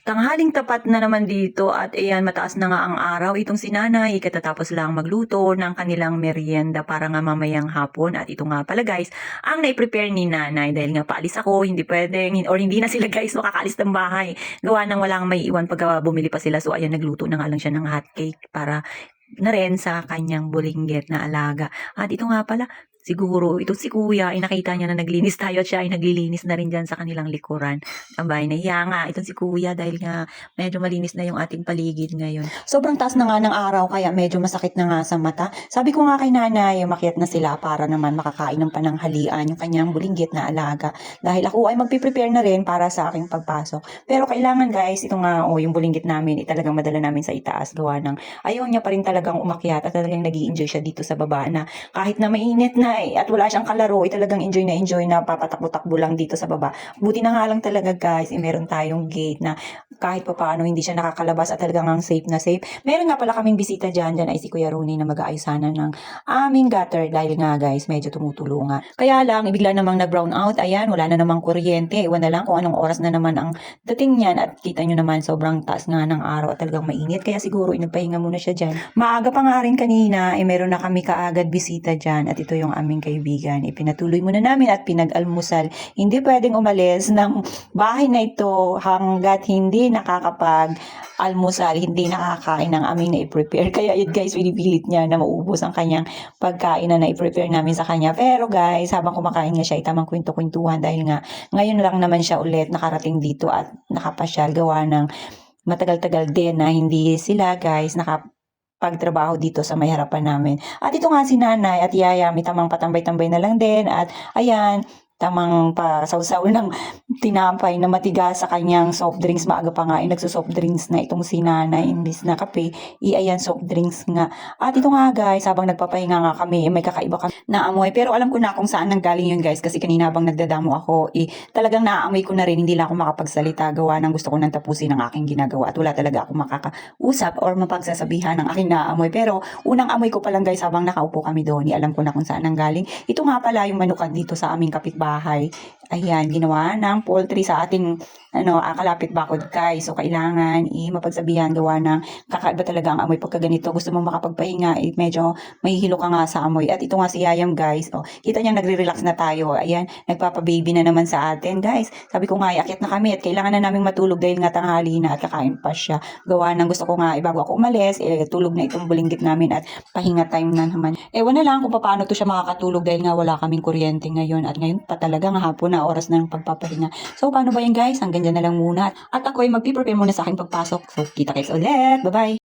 Tanghaling tapat na naman dito at ayan mataas na nga ang araw. Itong si nanay katatapos lang magluto ng kanilang merienda para nga mamayang hapon. At ito nga pala guys, ang nai-prepare ni nanay dahil nga paalis ako, hindi pwedeng or hindi na sila guys makakaalis ng bahay. Gawa nang walang may iwan pag bumili pa sila. So ayan nagluto na nga lang siya ng hotcake para na rin sa kanyang bulinggit na alaga. At ito nga pala, siguro ito si kuya ay nakita niya na naglinis tayo at siya ay naglilinis na rin dyan sa kanilang likuran. Abay, nahiya nga itong si kuya dahil nga medyo malinis na yung ating paligid ngayon. Sobrang taas na nga ng araw kaya medyo masakit na nga sa mata. Sabi ko nga kay nanay, umakyat na sila para naman makakain ng pananghalian yung kanyang bulinggit na alaga. Dahil ako ay magpiprepare na rin para sa aking pagpasok. Pero kailangan guys, ito nga yung bulinggit namin, talagang madala namin sa itaas gawa ng ayaw niya pa rin talagang umakyat at talagang nag-i-enjoy siya dito sa baba na kahit na mainit na at wala siyang kalaro, talagang enjoy na papatakbo-takbo lang dito sa baba. Buti na nga lang talaga guys, meron tayong gate na kahit pa paano hindi siya nakakalabas at talagang ang safe na safe. Meron nga pala kaming bisita dyan ay si Kuya Rooney na mag-aayos sana ng aming gutter dahil nga guys, medyo tumutulo nga. Kaya lang, bigla namang nag-brown out, ayan, wala na namang kuryente. Iwan na lang kung anong oras na naman ang dating niyan at kita nyo naman sobrang taas nga ng araw at talagang mainit. Kaya siguro nagpahinga muna siya dyan. Maaga pa nga rin kanina, meron na kami kaagad bisita dyan at ito yung aming kaibigan. Ipinatuloy muna namin at pinag-almusal. Hindi pwedeng umalis ng bahay na ito hanggat hindi nakakapag-almusal, hindi nakakain ng aming na-prepare. Kaya yun guys, pinipilit niya na maubos ang kanyang pagkain na na-prepare namin sa kanya. Pero guys, habang kumakain nga siya, itamang kwento-kwentuhan dahil nga ngayon lang naman siya ulit nakarating dito at nakapasyal gawa ng matagal-tagal din na hindi sila guys pagtrabaho dito sa may harapan namin. At ito nga si nanay at yaya, may tamang patambay-tambay na lang din at ayan, tamang pasawsaw ng tinapay na matigas sa kanyang soft drinks. Maaga pa nga nagso-soft drinks na itong si nanay imbis na kape, ayan soft drinks nga. At ito nga guys, habang nagpapahinga nga kami, may kakaiba kami na amoy. Pero alam ko na kung saan nanggaling yun guys kasi kanina habang nagdadamo ako, talagang naaamoy ko na rin, hindi lang ako makapagsalita gawa ng gusto ko nang tapusin ang aking ginagawa at wala talaga ako makakausap or mapagsasabihan ng aking naamoy. Pero unang amoy ko pa lang guys habang nakaupo kami doon, alam ko na kung saan nanggaling. Ito nga pala yung manukan dito sa aming kapitbahay. Ayan, ginawa ng poultry sa ating kalapit bakod guys. So kailangan mapagsabihan gawa ng kakaiba talaga ang amoy pagka ganito. Gusto mong makapagpahinga, medyo mahihilo ka nga sa amoy. At ito nga si Yayam guys. Kita niya nagre-relax na tayo. Ayan, nagpapa-baby na naman sa atin guys. Sabi ko nga, akyat na kami at kailangan na naming matulog dahil nga tanghali na at kakain pa siya. Gawa ng gusto ko nga, bago ako umalis, tulog na itong bulinggit namin at pahinga time na naman. Ewan na lang kung paano to siya makakatulog dahil nga wala kaming kuryente ngayon. At ngayon pa talaga nga hapon na oras na ng pagpapahinga. So paano ba yan guys? Hanggang dyan na lang muna. At ako ay magpiprepare muna sa aking pagpasok. So kita guys ulit. Bye-bye!